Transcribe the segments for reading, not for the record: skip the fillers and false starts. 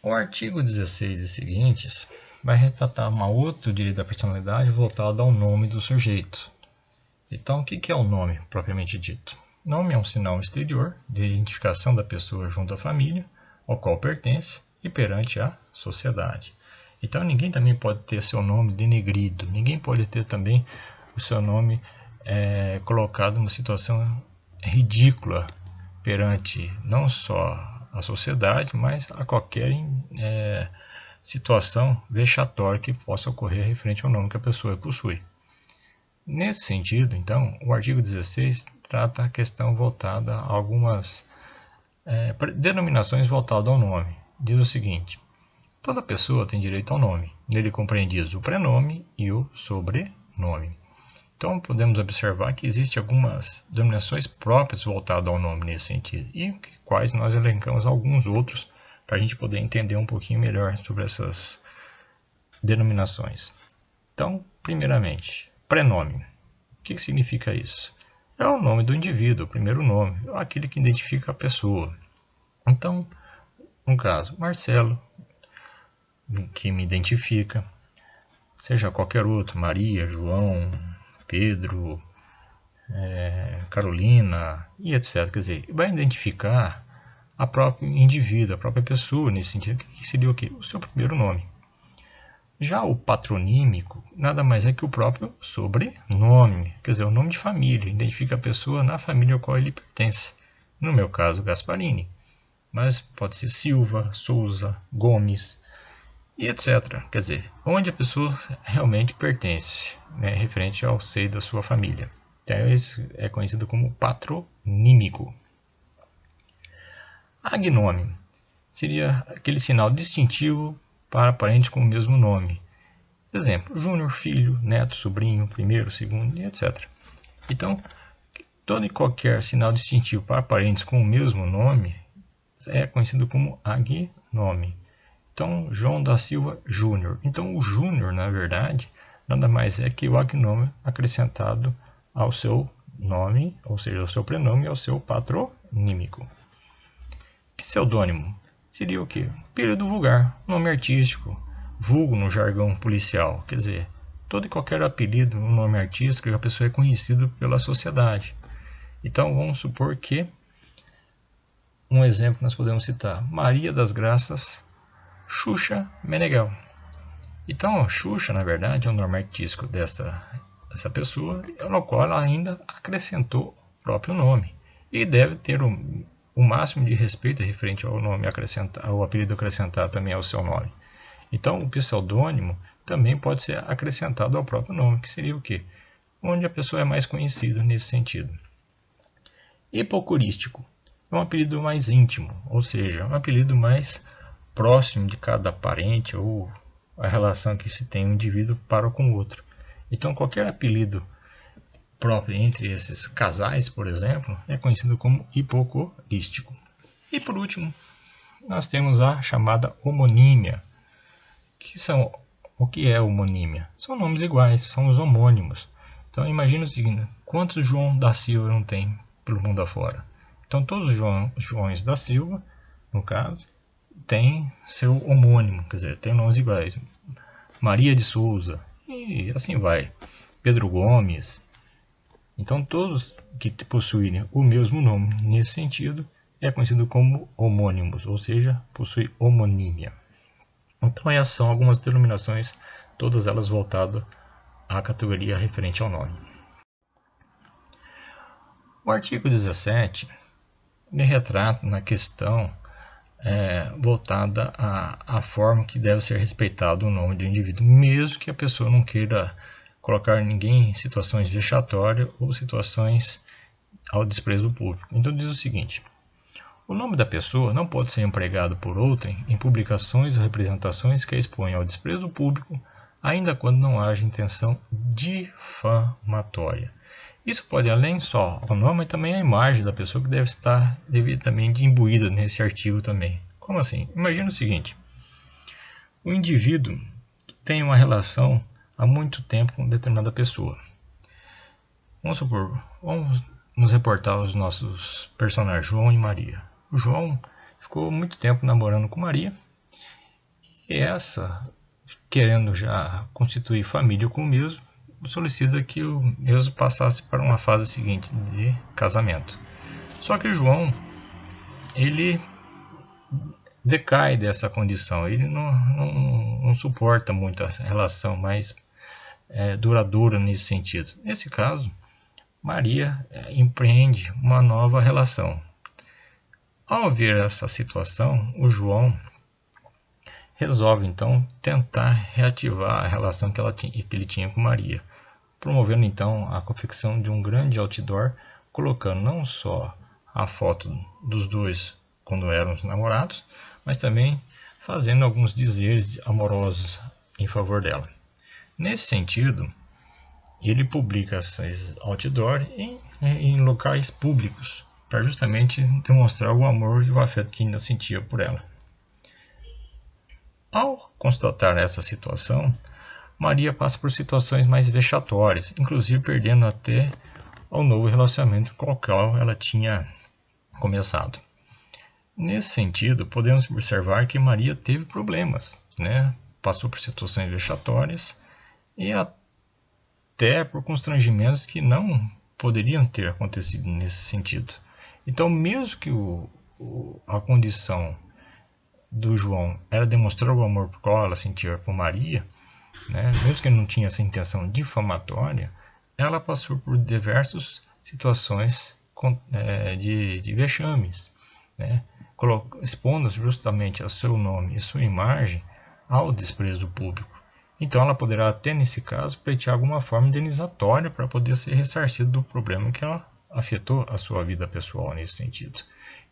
O artigo 16 e seguintes vai retratar um outro direito da personalidade voltado ao nome do sujeito. Então, o que é o nome, propriamente dito? Nome é um sinal exterior de identificação da pessoa junto à família, ao qual pertence e perante a sociedade. Então, ninguém também pode ter seu nome denegrido, ninguém pode ter também o seu nome colocado numa situação ridícula perante não só a sociedade, mas a qualquer situação vexatória que possa ocorrer referente ao nome que a pessoa possui. Nesse sentido, então, o artigo 16 trata a questão voltada a algumas denominações voltadas ao nome. Diz o seguinte: toda pessoa tem direito ao nome, nele compreendidos o prenome e o sobrenome. Então, podemos observar que existem algumas denominações próprias voltadas ao nome nesse sentido, e quais nós elencamos alguns outros para a gente poder entender um pouquinho melhor sobre essas denominações. Então, primeiramente, prenome. O que significa isso? É o nome do indivíduo, o primeiro nome, aquele que identifica a pessoa. Então, no caso, Marcelo, que me identifica, seja qualquer outro, Maria, João, Pedro, Carolina e etc. Quer dizer, vai identificar a própria indivíduo, a própria pessoa, nesse sentido, que seria o quê? O seu primeiro nome. Já o patronímico nada mais é que o próprio sobrenome, quer dizer, o nome de família, identifica a pessoa na família ao qual ele pertence. No meu caso, Gasparini, mas pode ser Silva, Souza, Gomes e etc. Quer dizer, onde a pessoa realmente pertence, referente ao seio da sua família. Então, esse é conhecido como patronímico. Agnome seria aquele sinal distintivo para parentes com o mesmo nome. Exemplo, Júnior, filho, neto, sobrinho, primeiro, segundo, e etc. Então, todo e qualquer sinal distintivo para parentes com o mesmo nome é conhecido como agnome. Então, João da Silva Júnior. Então, o Júnior, na verdade, nada mais é que o agnome acrescentado ao seu nome, ou seja, ao seu prenome e ao seu patronímico. Pseudônimo seria o quê? Apelido vulgar, nome artístico, vulgo no jargão policial. Quer dizer, todo e qualquer apelido, um nome artístico, a pessoa é conhecida pela sociedade. Então, vamos supor que um exemplo nós podemos citar: Maria das Graças Xuxa Meneghel. Então, Xuxa, na verdade, é o nome artístico dessa pessoa, no qual ela ainda acrescentou o próprio nome. E deve ter o máximo de respeito referente ao nome acrescentado, ao apelido acrescentado também ao seu nome. Então, o pseudônimo também pode ser acrescentado ao próprio nome, que seria o quê? Onde a pessoa é mais conhecida nesse sentido. Epocorístico é um apelido mais íntimo, ou seja, um apelido mais próximo de cada parente ou a relação que se tem um indivíduo para com o outro. Então, qualquer apelido próprio entre esses casais, por exemplo, é conhecido como hipocorístico. E por último, nós temos a chamada homonímia. O que é homonímia? São nomes iguais, são os homônimos. Então, imagine o seguinte: quantos João da Silva não tem pelo mundo afora? Então, todos os Joões da Silva, no caso, tem seu homônimo, quer dizer, tem nomes iguais. Maria de Souza, e assim vai. Pedro Gomes. Então, todos que possuírem o mesmo nome nesse sentido é conhecido como homônimos, ou seja, possui homonímia. Então, essas são algumas denominações, todas elas voltadas à categoria referente ao nome. O artigo 17 ele retrata na questão voltada à forma que deve ser respeitado o nome do indivíduo, mesmo que a pessoa não queira colocar ninguém em situações vexatórias ou situações ao desprezo público. Então diz o seguinte: o nome da pessoa não pode ser empregado por outrem em publicações ou representações que a exponham ao desprezo público, ainda quando não haja intenção difamatória. Isso pode além só ao nome, mas também a imagem da pessoa, que deve estar devidamente imbuída nesse artigo também. Como assim? Imagina o seguinte: o indivíduo que tem uma relação há muito tempo com determinada pessoa. Vamos supor, vamos nos reportar os nossos personagens João e Maria. O João ficou muito tempo namorando com Maria E essa, querendo já constituir família com o mesmo, solicita que o mesmo passasse para uma fase seguinte de casamento. Só que João, ele decai dessa condição, ele não suporta muito a relação mais duradoura nesse sentido. Nesse caso, Maria empreende uma nova relação. Ao ver essa situação, o João resolve então tentar reativar a relação que ele tinha com Maria, promovendo então a confecção de um grande outdoor, colocando não só a foto dos dois quando eram os namorados, mas também fazendo alguns dizeres amorosos em favor dela. Nesse sentido, ele publica esses outdoors em locais públicos, para justamente demonstrar o amor e o afeto que ainda sentia por ela. Ao constatar essa situação, Maria passa por situações mais vexatórias, inclusive perdendo até o novo relacionamento com o qual ela tinha começado. Nesse sentido, podemos observar que Maria teve problemas, passou por situações vexatórias e até por constrangimentos que não poderiam ter acontecido nesse sentido. Então, mesmo que a condição do João era demonstrar o amor por qual ela sentia por Maria, mesmo que ele não tinha essa intenção difamatória, ela passou por diversas situações de vexames, expondo justamente a seu nome e sua imagem ao desprezo público. Então ela poderá até nesse caso pleitear alguma forma indenizatória para poder ser ressarcida do problema que ela afetou a sua vida pessoal nesse sentido.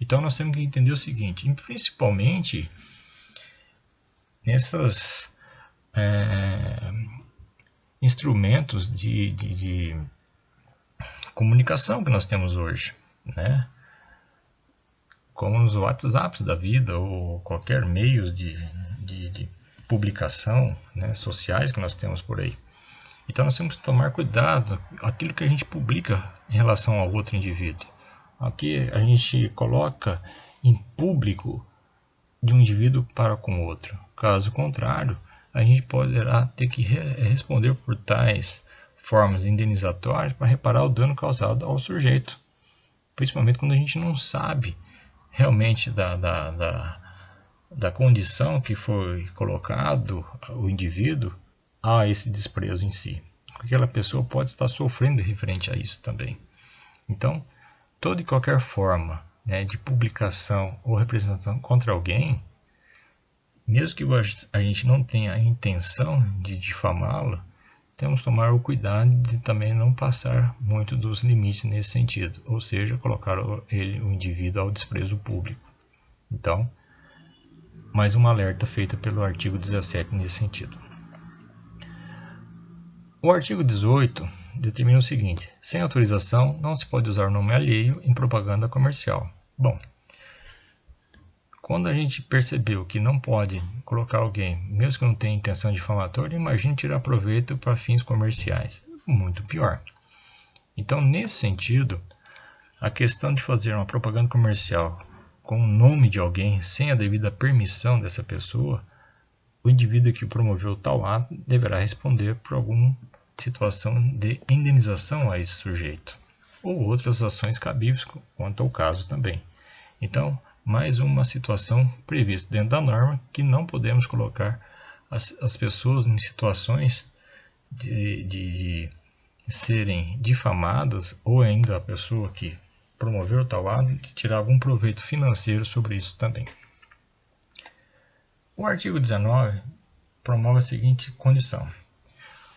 Então nós temos que entender o seguinte, principalmente nesses instrumentos de comunicação que nós temos hoje, como nos WhatsApps da vida ou qualquer meio de publicação sociais que nós temos por aí. Então nós temos que tomar cuidado com aquilo que a gente publica em relação ao outro indivíduo. Aqui a gente coloca em público de um indivíduo para com o outro. Caso contrário, a gente poderá ter que responder por tais formas indenizatórias para reparar o dano causado ao sujeito. Principalmente quando a gente não sabe realmente da condição que foi colocado o indivíduo a esse desprezo em si. Aquela pessoa pode estar sofrendo referente a isso também. Então, toda e qualquer forma de publicação ou representação contra alguém, mesmo que a gente não tenha a intenção de difamá-lo, temos que tomar o cuidado de também não passar muito dos limites nesse sentido, ou seja, colocar o indivíduo ao desprezo público. Então, mais um alerta feito pelo artigo 17 nesse sentido. O artigo 18 determina o seguinte: sem autorização não se pode usar o nome alheio em propaganda comercial. Bom, quando a gente percebeu que não pode colocar alguém, mesmo que não tenha intenção difamatória, imagine tirar proveito para fins comerciais. Muito pior. Então, nesse sentido, a questão de fazer uma propaganda comercial com o nome de alguém sem a devida permissão dessa pessoa, o indivíduo que promoveu tal ato deverá responder por alguma situação de indenização a esse sujeito, ou outras ações cabíveis quanto ao caso também. Então, mais uma situação prevista dentro da norma que não podemos colocar as pessoas em situações de serem difamadas, ou ainda a pessoa que promoveu tal ato de tirar algum proveito financeiro sobre isso também. O artigo 19 promove a seguinte condição: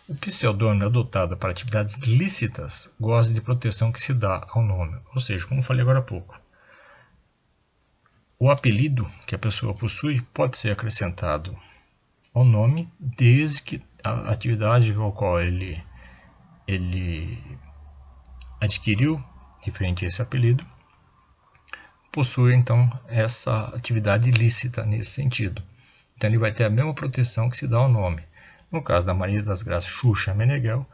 o pseudônimo adotado para atividades lícitas goza de proteção que se dá ao nome, ou seja, como falei agora há pouco, o apelido que a pessoa possui pode ser acrescentado ao nome desde que a atividade ao qual ele adquiriu referente a esse apelido possui então essa atividade ilícita nesse sentido. Então ele vai ter a mesma proteção que se dá ao nome. No caso da Maria das Graças Xuxa Meneghel,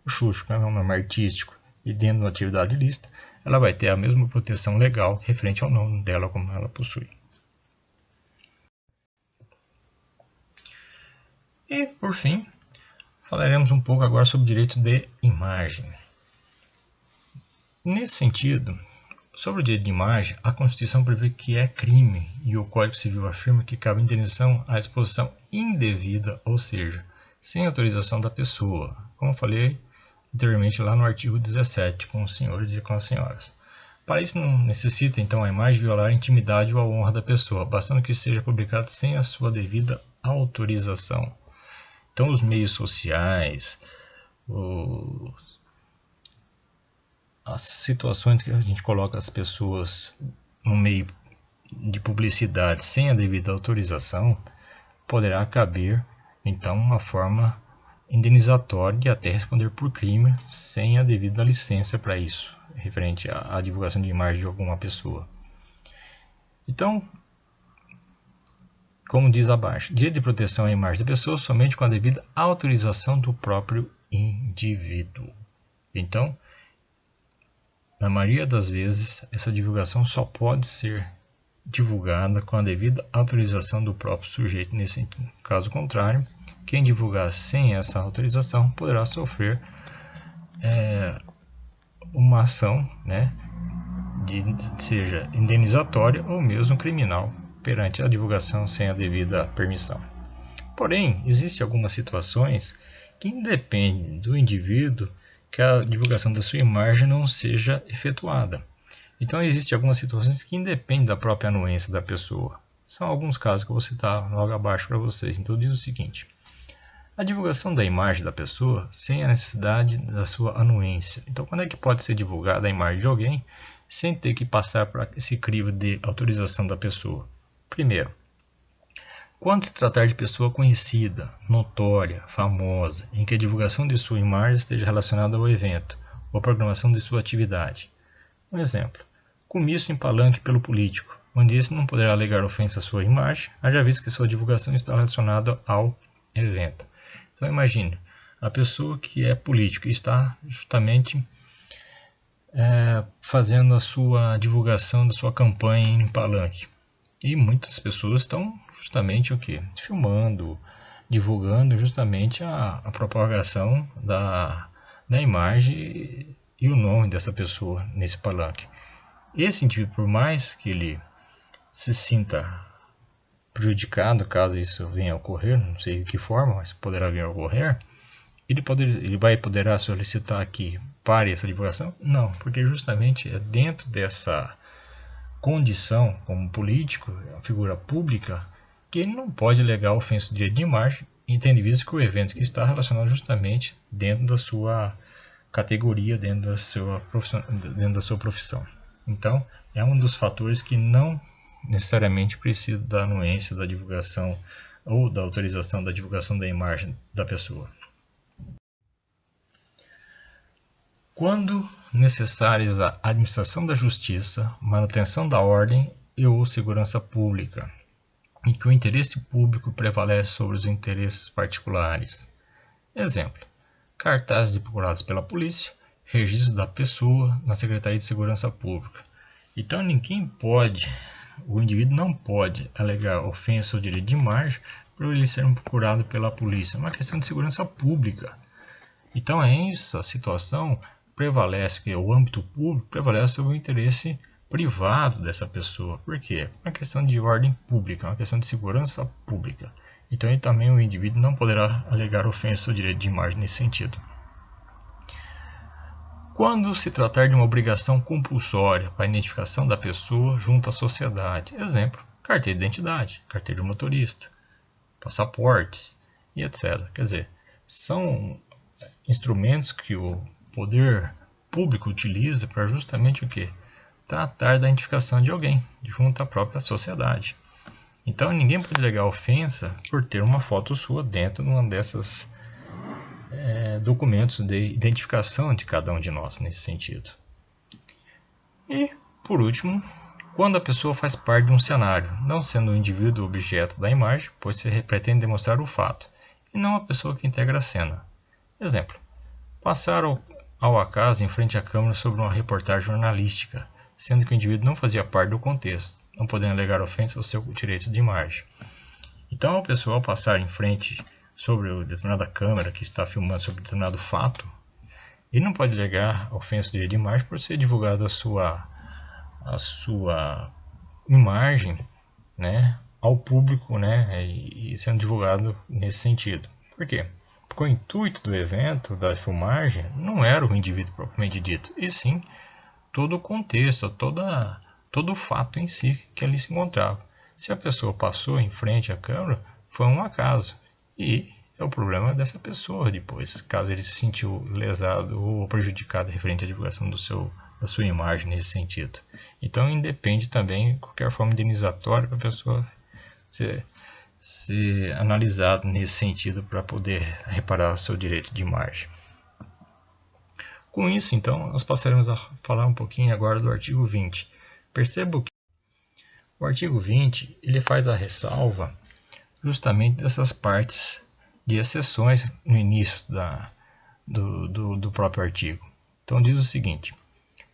o Xuxa é um nome artístico e dentro da atividade ilícita, ela vai ter a mesma proteção legal referente ao nome dela como ela possui. E, por fim, falaremos um pouco agora sobre o direito de imagem. Nesse sentido, sobre o direito de imagem, a Constituição prevê que é crime e o Código Civil afirma que cabe indenização à exposição indevida, ou seja, sem autorização da pessoa, como eu falei anteriormente lá no artigo 17, com os senhores e com as senhoras. Para isso não necessita então a imagem violar a intimidade ou a honra da pessoa, bastando que seja publicada sem a sua devida autorização. Então os meios sociais, as situações que a gente coloca as pessoas no meio de publicidade sem a devida autorização, poderá caber então uma forma indenizatória e até responder por crime sem a devida licença para isso, referente à divulgação de imagem de alguma pessoa. Então, como diz abaixo, direito de proteção à imagem da pessoa somente com a devida autorização do próprio indivíduo. Então, na maioria das vezes, essa divulgação só pode ser divulgada com a devida autorização do próprio sujeito. Nesse caso contrário, quem divulgar sem essa autorização poderá sofrer uma ação, seja indenizatória ou mesmo criminal, perante a divulgação sem a devida permissão. Porém, existem algumas situações que independem do indivíduo que a divulgação da sua imagem não seja efetuada. Então, existem algumas situações que independem da própria anuência da pessoa. São alguns casos que eu vou citar logo abaixo para vocês. Então, diz o seguinte: a divulgação da imagem da pessoa sem a necessidade da sua anuência. Então, quando é que pode ser divulgada a imagem de alguém sem ter que passar por esse crivo de autorização da pessoa? Primeiro, quando se tratar de pessoa conhecida, notória, famosa, em que a divulgação de sua imagem esteja relacionada ao evento ou à programação de sua atividade. Um exemplo, comício em palanque pelo político, onde esse não poderá alegar ofensa à sua imagem, haja visto que sua divulgação está relacionada ao evento. Então imagine, a pessoa que é político está justamente fazendo a sua divulgação da sua campanha em palanque. E muitas pessoas estão justamente filmando, divulgando justamente a propagação da imagem e o nome dessa pessoa nesse palanque. Esse indivíduo, por mais que ele se sinta prejudicado caso isso venha a ocorrer, não sei de que forma, mas poderá vir a ocorrer, ele poderá solicitar que pare essa divulgação? Não, porque justamente é dentro dessa condição como político, figura pública, que ele não pode alegar ofensa de direito de imagem, tendo visto que o evento que está relacionado justamente dentro da sua categoria, dentro da sua profissão. Então, é um dos fatores que não necessariamente precisa da anuência da divulgação ou da autorização da divulgação da imagem da pessoa. Quando necessárias a administração da justiça, manutenção da ordem e ou segurança pública, em que o interesse público prevalece sobre os interesses particulares. Exemplo, cartazes procurados pela polícia, registro da pessoa na Secretaria de Segurança Pública. Então o indivíduo não pode alegar ofensa ao direito de imagem por ele ser procurado pela polícia. É uma questão de segurança pública. Então, essa situação prevalece, que o âmbito público prevalece sobre o interesse privado dessa pessoa. Por quê? É uma questão de ordem pública, é uma questão de segurança pública. Então, aí também o indivíduo não poderá alegar ofensa ao direito de imagem nesse sentido. Quando se tratar de uma obrigação compulsória para a identificação da pessoa junto à sociedade, exemplo, carteira de identidade, carteira de motorista, passaportes e etc. Quer dizer, são instrumentos que o poder público utiliza para justamente tratar da identificação de alguém junto à própria sociedade. Então ninguém pode alegar ofensa por ter uma foto sua dentro de uma dessas documentos de identificação de cada um de nós nesse sentido. E, por último, quando a pessoa faz parte de um cenário, não sendo o indivíduo o objeto da imagem, pois se pretende demonstrar o fato, e não a pessoa que integra a cena. Exemplo, passar ao acaso em frente à câmera sobre uma reportagem jornalística, sendo que o indivíduo não fazia parte do contexto, não podendo alegar ofensa ao seu direito de imagem. Então, a pessoa, ao passar em frente sobre determinada câmera que está filmando sobre determinado fato, ele não pode alegar ofensa de direito de imagem por ser divulgada a sua imagem, né, ao público, né, e sendo divulgado nesse sentido. Por quê? Porque o intuito do evento, da filmagem, não era o indivíduo propriamente dito, e sim todo o contexto, todo o fato em si que ali se encontrava. Se a pessoa passou em frente à câmera, foi um acaso. E é o problema dessa pessoa depois, caso ele se sentiu lesado ou prejudicado referente à divulgação da sua imagem nesse sentido. Então independe também de qualquer forma indenizatória para a pessoa ser analisado nesse sentido para poder reparar o seu direito de imagem. Com isso, então, nós passaremos a falar um pouquinho agora do artigo 20. Percebo que o artigo 20 ele faz a ressalva justamente dessas partes de exceções no início do próprio artigo. Então diz o seguinte: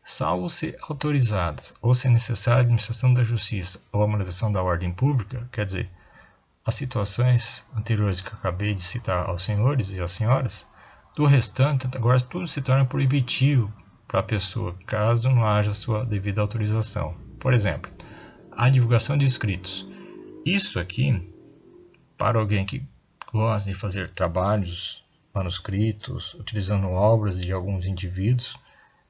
salvo se autorizadas ou se necessária a administração da justiça ou a manutenção da ordem pública, quer dizer, as situações anteriores que eu acabei de citar aos senhores e às senhoras, do restante, agora tudo se torna proibitivo para a pessoa, caso não haja sua devida autorização. Por exemplo, a divulgação de escritos. Isso aqui, para alguém que gosta de fazer trabalhos manuscritos, utilizando obras de alguns indivíduos,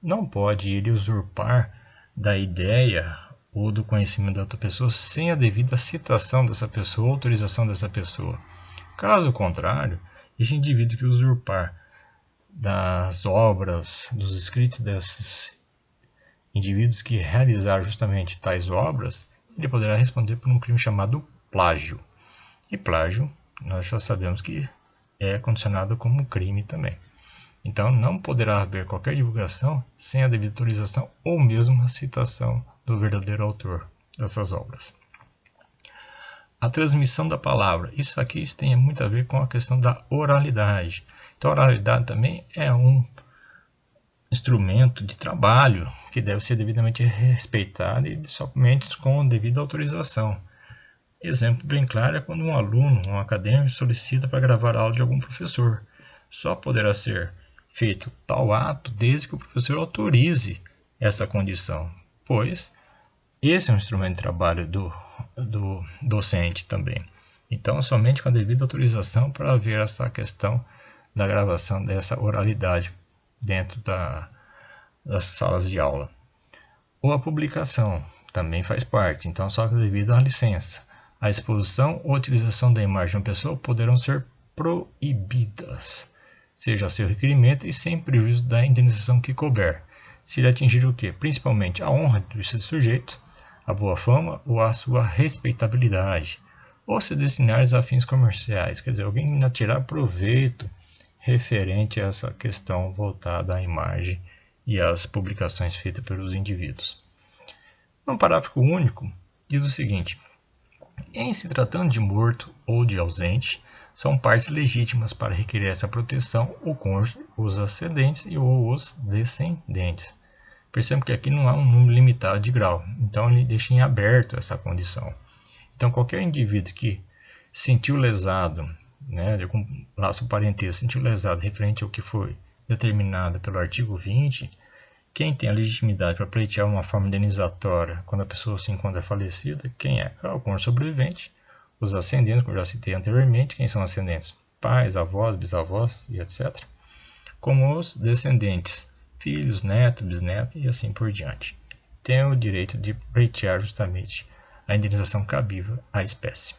não pode ele usurpar da ideia ou do conhecimento da outra pessoa sem a devida citação dessa pessoa, autorização dessa pessoa. Caso contrário, esse indivíduo que usurpar das obras, dos escritos desses indivíduos que realizaram justamente tais obras, ele poderá responder por um crime chamado plágio. E plágio, nós já sabemos que é condicionado como crime também. Então, não poderá haver qualquer divulgação sem a devida autorização ou mesmo a citação do verdadeiro autor dessas obras. A transmissão da palavra. Isso aqui tem muito a ver com a questão da oralidade. Então, a oralidade também é um instrumento de trabalho que deve ser devidamente respeitado e somente com devida autorização. Exemplo bem claro é quando um aluno, um acadêmico, solicita para gravar aula de algum professor. Só poderá ser feito tal ato desde que o professor autorize essa condição, pois esse é um instrumento de trabalho do docente também. Então, somente com a devida autorização para haver essa questão da gravação dessa oralidade dentro das salas de aula. Ou a publicação também faz parte, então só devido à licença. A exposição ou utilização da imagem de uma pessoa poderão ser proibidas, seja a seu requerimento e sem prejuízo da indenização que couber, se ele atingir o quê? Principalmente a honra desse sujeito, a boa fama ou a sua respeitabilidade, ou se destinares a fins comerciais, quer dizer, alguém irá tirar proveito referente a essa questão voltada à imagem e às publicações feitas pelos indivíduos. No parágrafo único, diz o seguinte: em se tratando de morto ou de ausente, são partes legítimas para requerer essa proteção o cônjuge, os ascendentes e ou os descendentes. Percebam que aqui não há um número limitado de grau, então ele deixa em aberto essa condição. Então qualquer indivíduo que sentiu lesado, de algum laço parentesco, sentiu lesado referente ao que foi determinado pelo artigo 20, quem tem a legitimidade para pleitear uma forma indenizatória quando a pessoa se encontra falecida, quem é? O cônjuge sobrevivente, os ascendentes, como eu já citei anteriormente. Quem são ascendentes? Pais, avós, bisavós e etc. Como os descendentes, filhos, netos, bisnetos e assim por diante. Tem o direito de pleitear justamente a indenização cabível à espécie.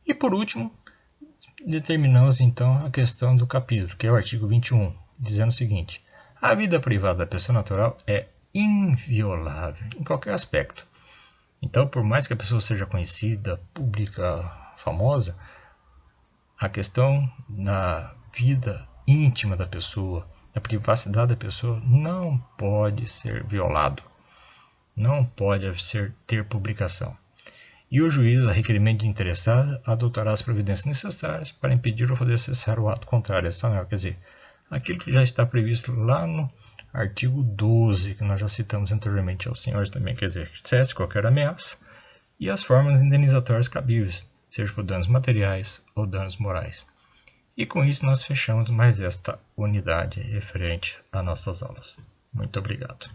E por último, determinamos então a questão do capítulo, que é o artigo 21, dizendo o seguinte: a vida privada da pessoa natural é inviolável em qualquer aspecto. Então, por mais que a pessoa seja conhecida, pública, famosa, a questão da vida íntima da pessoa, da privacidade da pessoa, não pode ser violado. Não pode ter publicação. E o juiz, a requerimento de interessado, adotará as providências necessárias para impedir ou fazer cessar o ato contrário a esta norma. Quer dizer, aquilo que já está previsto lá no artigo 12, que nós já citamos anteriormente aos senhores também, quer dizer, cesse qualquer ameaça, e as formas indenizatórias cabíveis, seja por danos materiais ou danos morais. E com isso nós fechamos mais esta unidade referente a nossas aulas. Muito obrigado.